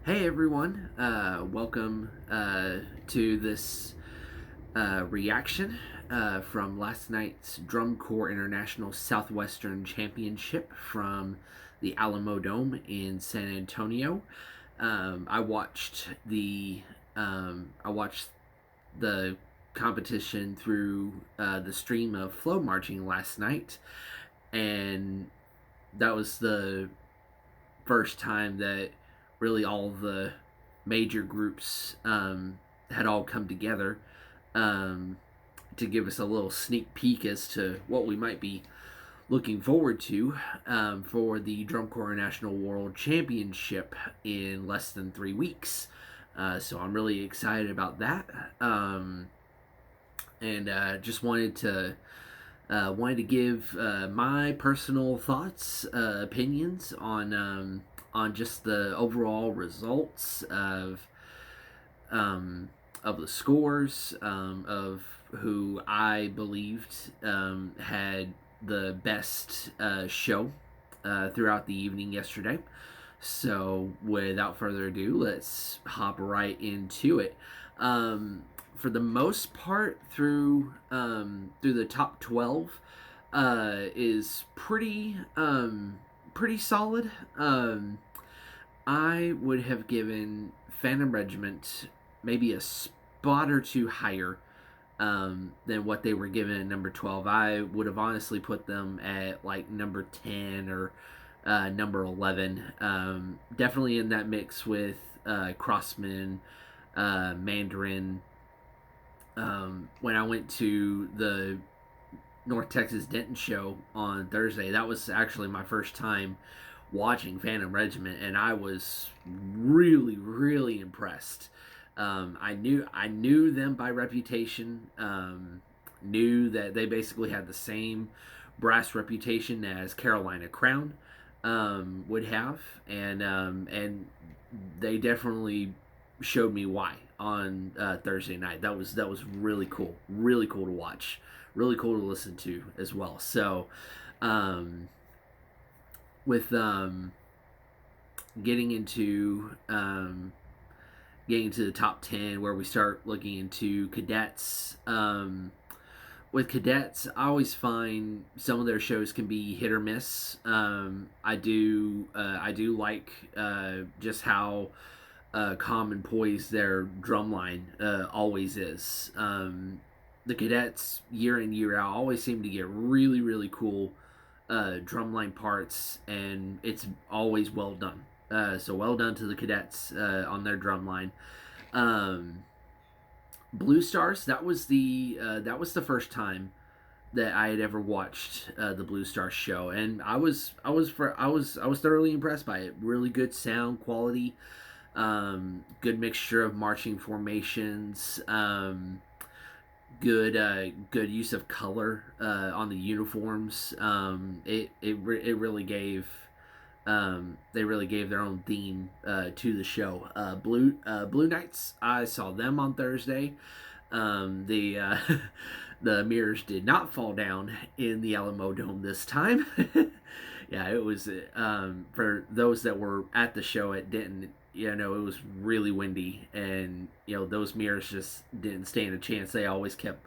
Hey everyone, welcome to this reaction from last night's Drum Corps International Southwestern Championship from the Alamo Dome in San Antonio. I watched the competition through the stream of flow marching last night, and that was the first time that really all the major groups had all come together um, to give us a little sneak peek as to what we might be looking forward to for the Drum Corps National World Championship in less than 3 weeks. So I'm really excited about that, and just wanted to give my personal thoughts, opinions on just the overall results of the scores, of who I believed had the best show throughout the evening yesterday. So, without further ado, let's hop right into it. For the most part, through the top 12, is pretty solid. I would have given Phantom Regiment maybe a spot or two higher than what they were given at number 12. I would have honestly put them at like number 10 or number 11. Definitely in that mix with Crossman, Mandarin. When I went to the North Texas Denton show on Thursday, that was actually my first time watching Phantom Regiment, and I was really impressed. I knew them by reputation. Knew that they basically had the same brass reputation as Carolina Crown would have, and they definitely showed me why on Thursday night. That was really cool to watch, really cool to listen to as well. So, with getting into getting to the top 10 where we start looking into cadets. With cadets, I always find some of their shows can be hit or miss. I do like just how calm and poised their drumline always is. The cadets, year in year out, always seem to get really cool drumline parts, and it's always well done. So well done to the cadets on their drumline. Um, Blue Stars. That was the first time that I had ever watched the Blue Stars show, and I was thoroughly impressed by it. Really good sound quality, good mixture of marching formations, good use of color on the uniforms. It really gave they really gave their own theme to the show. Blue Knights, I saw them on Thursday. The the mirrors did not fall down in the Alamo Dome this time. Yeah, it was for those that were at the show at Denton. It was really windy, and those mirrors just didn't stand a chance. They always kept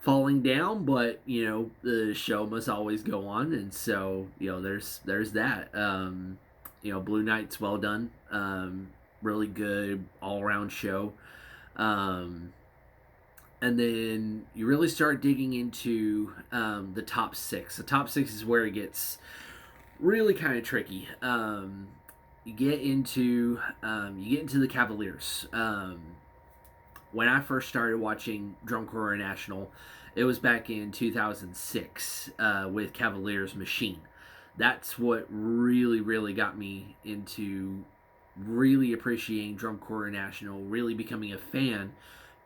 falling down, but the show must always go on, and so there's that. Blue Knights, well done. Really good all around show. Um, and then you really start digging into the top six. The top six is where it gets really kind of tricky. You get into the Cavaliers. When I first started watching Drum Corps National, it was back in 2006 with Cavaliers Machine. That's what really got me into really appreciating Drum Corps International, really becoming a fan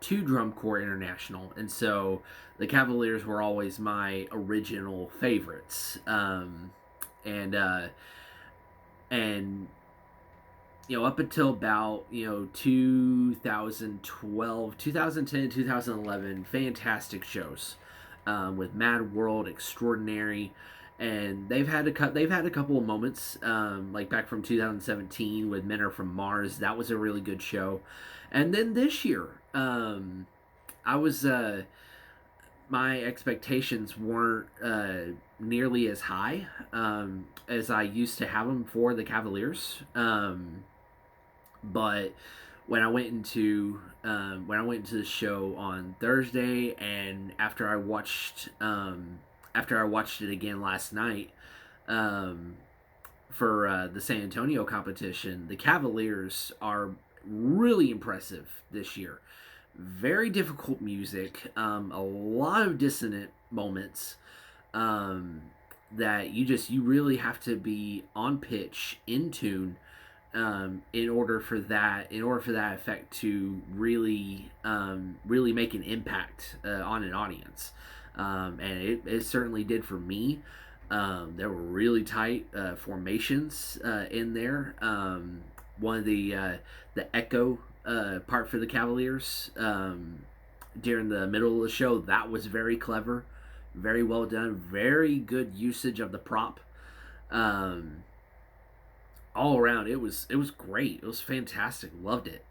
to Drum Corps International. And so the Cavaliers were always my original favorites. And and up until about 2012, 2010, 2011, fantastic shows with Mad World, Extraordinary, and they've had a couple of moments, like back from 2017 with Men Are From Mars. That was a really good show, and then this year, I was my expectations weren't nearly as high as I used to have them for the Cavaliers. But when I went into the show on Thursday, and after I watched it again last night um, for the San Antonio competition, the Cavaliers are really impressive this year. Very difficult music, a lot of dissonant moments um, that you really have to be on pitch, in tune, in order for that effect to really make an impact on an audience, and it certainly did for me. There were really tight formations in there. One of the echo part for the Cavaliers during the middle of the show, that was very clever, very well done, very good usage of the prop. Um, all around, it was great. It was fantastic. Loved it.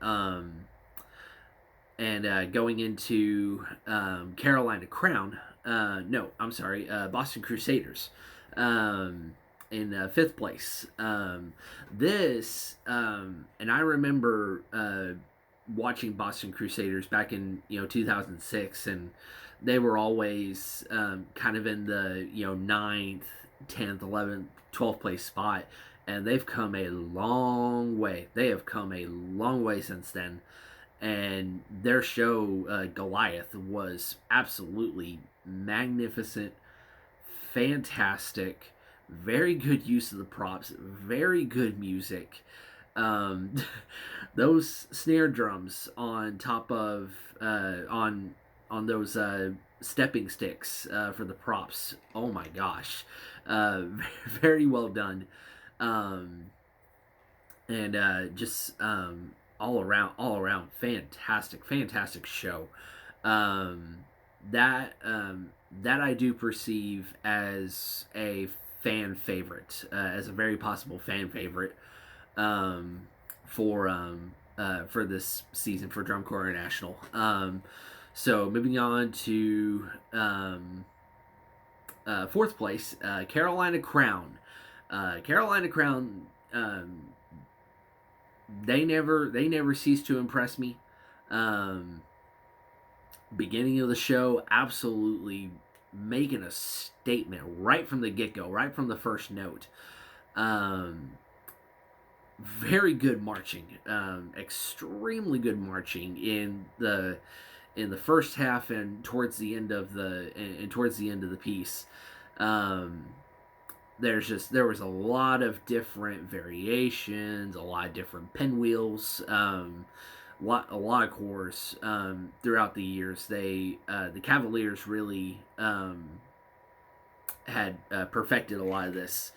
And going into Carolina Crown, no, I'm sorry, Boston Crusaders, in fifth place. And I remember watching Boston Crusaders back in 2006, and they were always kind of in the ninth, 10th, 11th, 12th place spot, and they've come a long way. They have come a long way since then, and their show Goliath was absolutely magnificent, fantastic, very good use of the props, very good music. Um, those snare drums on top of on those stepping sticks for the props. Oh my gosh, very well done, um, and just all around, fantastic show. Um, that I do perceive as a fan favorite, as a very possible fan favorite um, for this season for Drum Corps International. So moving on to fourth place, Carolina Crown. Carolina Crown. They never cease to impress me. Um, Beginning of the show, absolutely making a statement right from the get go, right from the first note. Um, Very good marching, extremely good marching in the first half and towards the end of the piece. Um, there was a lot of different variations, a lot of different pinwheels, a lot of cores throughout the years. The Cavaliers really had perfected a lot of this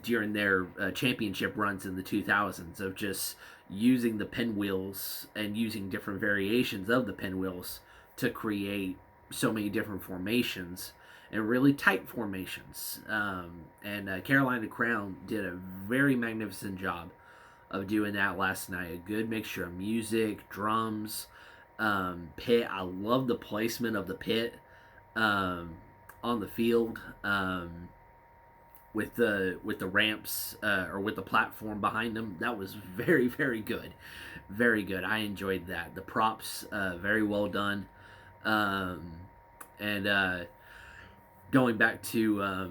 during their championship runs in the 2000s, of just using the pinwheels and using different variations of the pinwheels to create so many different formations and really tight formations. And Carolina Crown did a very magnificent job of doing that last night. A good mixture of music, drums, pit. I love the placement of the pit on the field. With the ramps or with the platform behind them, that was very good, very good. I enjoyed that. The props very well done, and going back to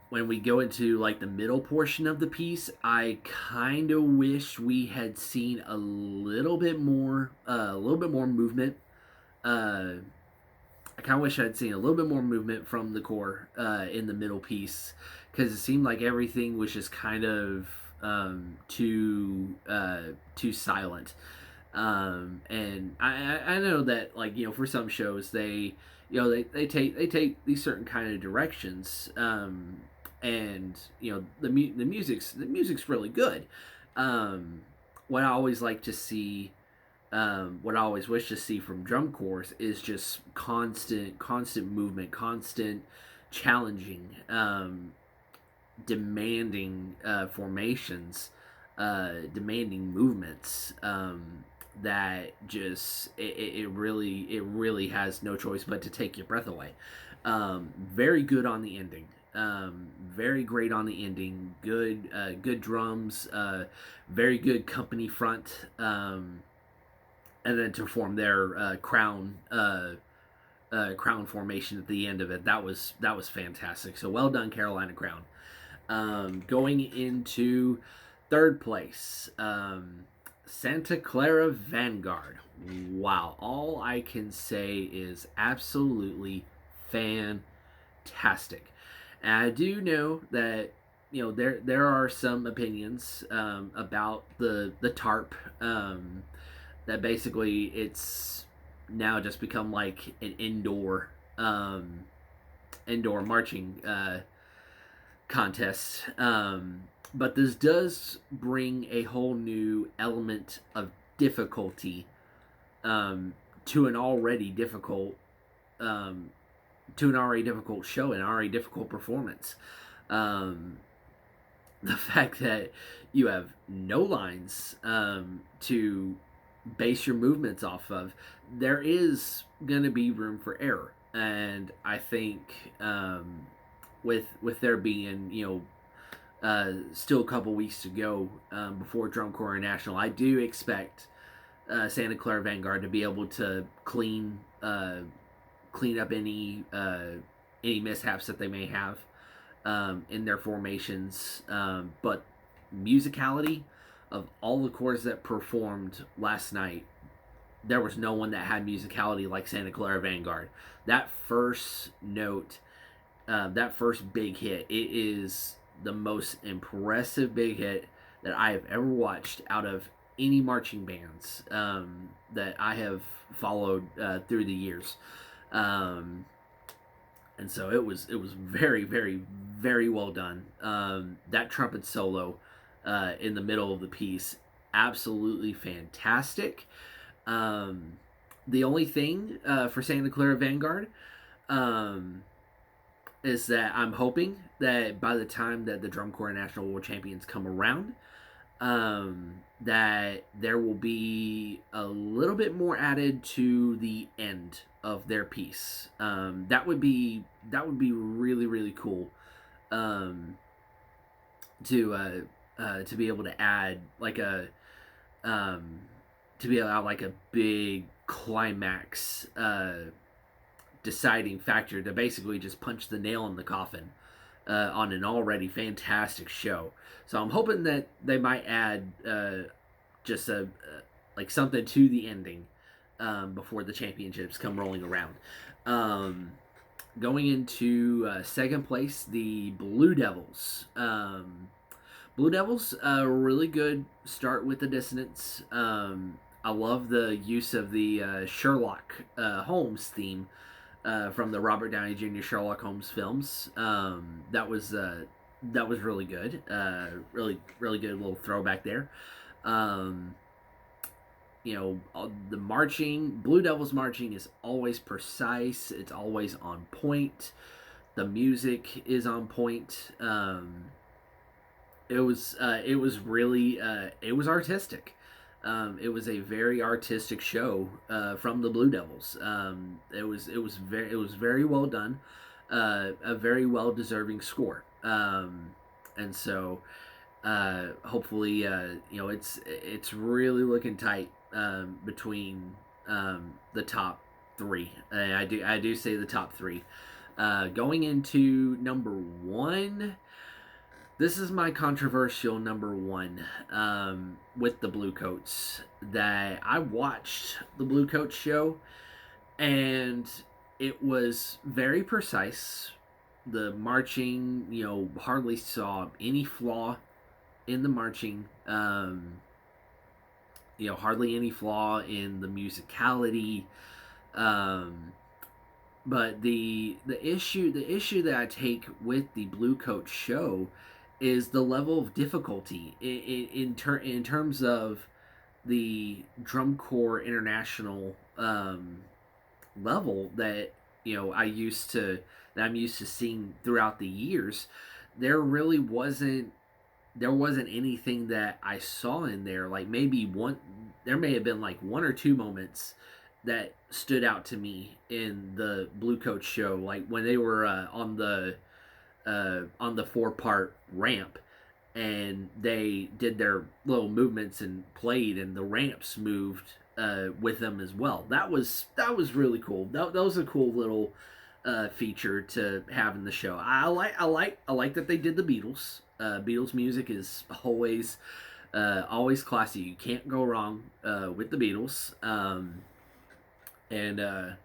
when we go into like the middle portion of the piece, I kind of wish we had seen a little bit more movement. I kind of wish I'd seen a little bit more movement from the core in the middle piece, because it seemed like everything was just kind of too silent. And I know that, like, for some shows they take these certain kind of directions, and the music's really good. Um, what I always like to see what I always wish to see from drum corps is just constant movement, constant challenging, demanding formations, demanding movements. That just it really has no choice but to take your breath away. Very good on the ending. Very great on the ending. Good drums. Very good company front. And then to form their crown formation at the end of it. That was fantastic. So well done, Carolina Crown. Going into third place, Santa Clara Vanguard. Wow, all I can say is absolutely fantastic. And I do know that there are some opinions about the tarp, that basically it's now just become like an indoor marching contest. But this does bring a whole new element of difficulty, to an already difficult show, an already difficult performance. The fact that you have no lines to base your movements off of, there is going to be room for error. And I think, with there being still a couple weeks to go before Drum Corps National, I do expect Santa Clara Vanguard to be able to clean up any mishaps that they may have in their formations. But musicality, of all the corps that performed last night, there was no one that had musicality like Santa Clara Vanguard. That first note, that first big hit, it is the most impressive big hit that I have ever watched out of any marching bands that I have followed through the years. And so it was very, very, very well done. That trumpet solo in the middle of the piece, absolutely fantastic. The only thing for Santa Clara Vanguard is that I'm hoping that by the time that the Drum Corps National World Champions come around, that there will be a little bit more added to the end of their piece. That would be really, really cool. To be able to add like a big climax deciding factor to basically just punch the nail in the coffin on an already fantastic show. So I'm hoping that they might add just like something to the ending before the championships come rolling around. Going into second place, the Blue Devils. Blue Devils, a really good start with the dissonance. I love the use of the Sherlock Holmes theme from the Robert Downey Jr. Sherlock Holmes films. That was really good. Really, really good little throwback there. The marching, Blue Devils marching is always precise. It's always on point. The music is on point. It was really it was artistic. It was a very artistic show from the Blue Devils. It was very well done. A very well deserving score. And so hopefully it's really looking tight between the top three. I do say the top three. Going into number one. This is my controversial number one with the Bluecoats. That I watched the Bluecoats show, and it was very precise. The marching, hardly saw any flaw in the marching. Hardly any flaw in the musicality. But the issue that I take with the Bluecoats show is the level of difficulty in terms of the Drum Corps International level that I'm used to seeing throughout the years, there really wasn't anything that I saw in there. Like maybe there may have been like one or two moments that stood out to me in the Blue Coat show, like when they were on the 4-part ramp, and they did their little movements and played, and the ramps moved with them as well. That was really cool. That was a cool little feature to have in the show. I like that they did the Beatles. Beatles music is always classy. You can't go wrong with the Beatles. And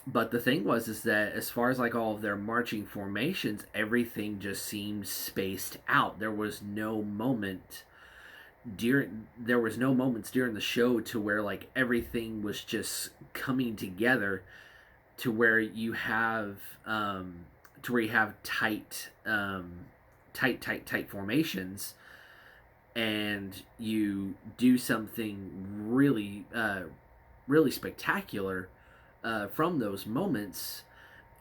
but the thing is that as far as like all of their marching formations, everything just seemed spaced out. There was no moments during the show to where like everything was just coming together to where you have tight tight formations, and you do something really spectacular from those moments.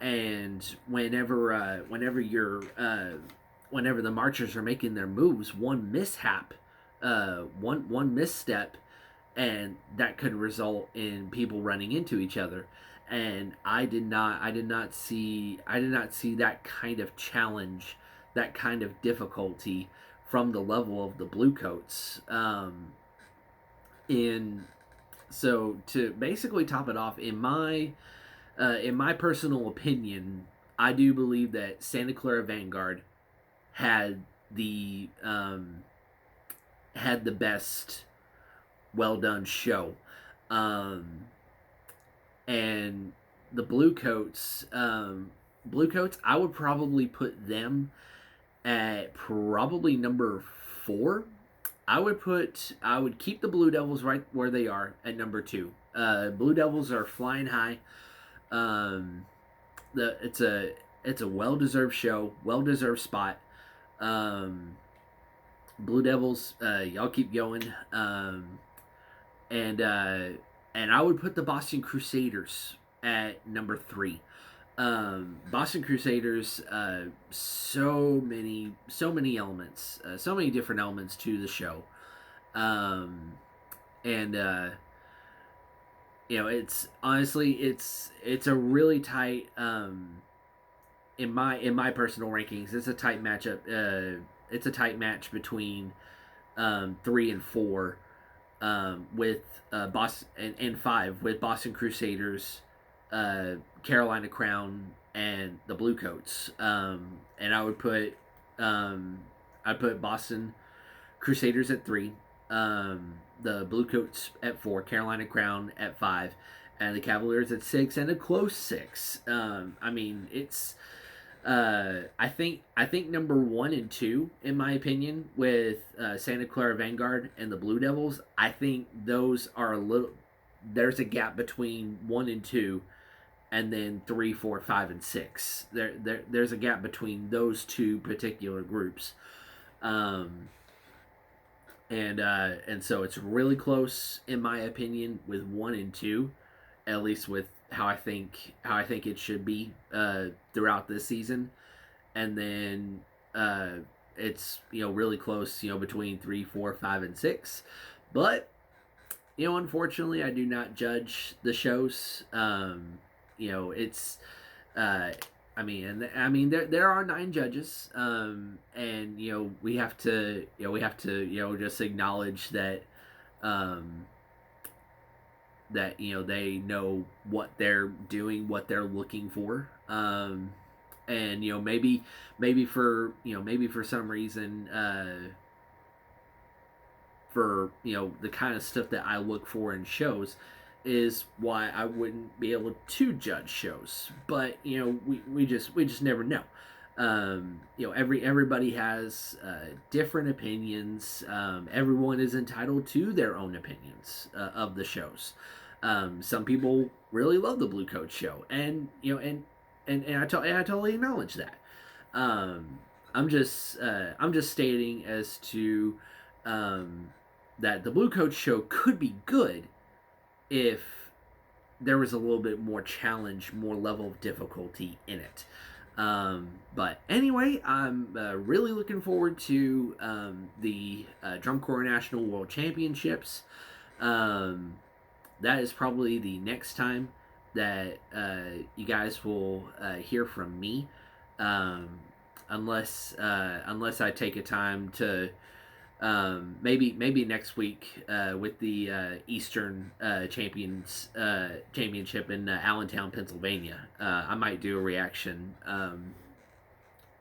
And whenever the marchers are making their moves, one mishap, one misstep, and that could result in people running into each other. And I did not see that kind of challenge, that kind of difficulty from the level of the Bluecoats. In So to basically top it off, in my personal opinion, I do believe that Santa Clara Vanguard had the best well done show. And the Bluecoats, I would probably put them at probably number 4. I would keep the Blue Devils right where they are at number 2. Blue Devils are flying high. It's a well deserved show, well deserved spot. Blue Devils, y'all keep going. And I would put the Boston Crusaders at number 3. Boston Crusaders, so many elements, so many different elements to the show. And it's honestly it's a really tight, in my personal rankings, it's a tight matchup. It's a tight match between 3 and 4, with Boston and 5 with Boston Crusaders, Carolina Crown, and the Bluecoats. And I'd put Boston Crusaders at 3, the Bluecoats at 4, Carolina Crown at 5, and the Cavaliers at 6, and a close 6. I mean, it's I think number 1 and 2, in my opinion, with Santa Clara Vanguard and the Blue Devils, I think those are a little. There's a gap between 1 and 2, and then 3, 4, 5, and 6. There's a gap between those two particular groups, and so it's really close, in my opinion, with 1 and 2, at least with how I think it should be throughout this season. And then it's really close, between 3, 4, 5, and 6. But unfortunately, I do not judge the shows. It's there are 9 judges, and we have to just acknowledge that that they know what they're doing, what they're looking for, and maybe for some reason, for the kind of stuff that I look for in shows is why I wouldn't be able to judge shows. But we just never know. Everybody has different opinions. Everyone is entitled to their own opinions of the shows. Some people really love the Blue Coat show, and I totally acknowledge that. I'm just stating as to that the Blue Coat show could be good if there was a little bit more challenge, more level of difficulty in it. But anyway, I'm really looking forward to the Drum Corps National World Championships. Um, that is probably the next time that you guys will hear from me, um, unless I take a time to maybe next week with the Eastern Championship in Allentown, Pennsylvania. I might do a reaction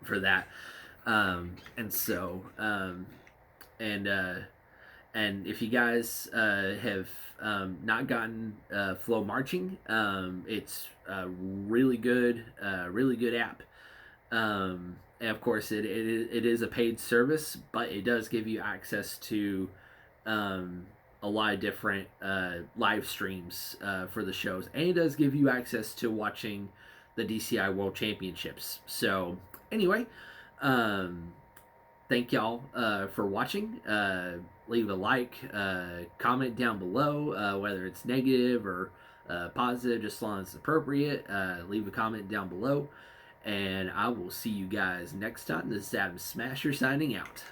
for that, and so and and if you guys have not gotten Flow Marching, it's a really good app. And of course, it is a paid service, but it does give you access to a lot of different live streams for the shows, and it does give you access to watching the DCI World Championships. So, anyway, um, thank y'all for watching. Leave a like, comment down below, whether it's negative or positive, just as long as it's appropriate. Leave a comment down below. And I will see you guys next time. This is Adam Smasher signing out.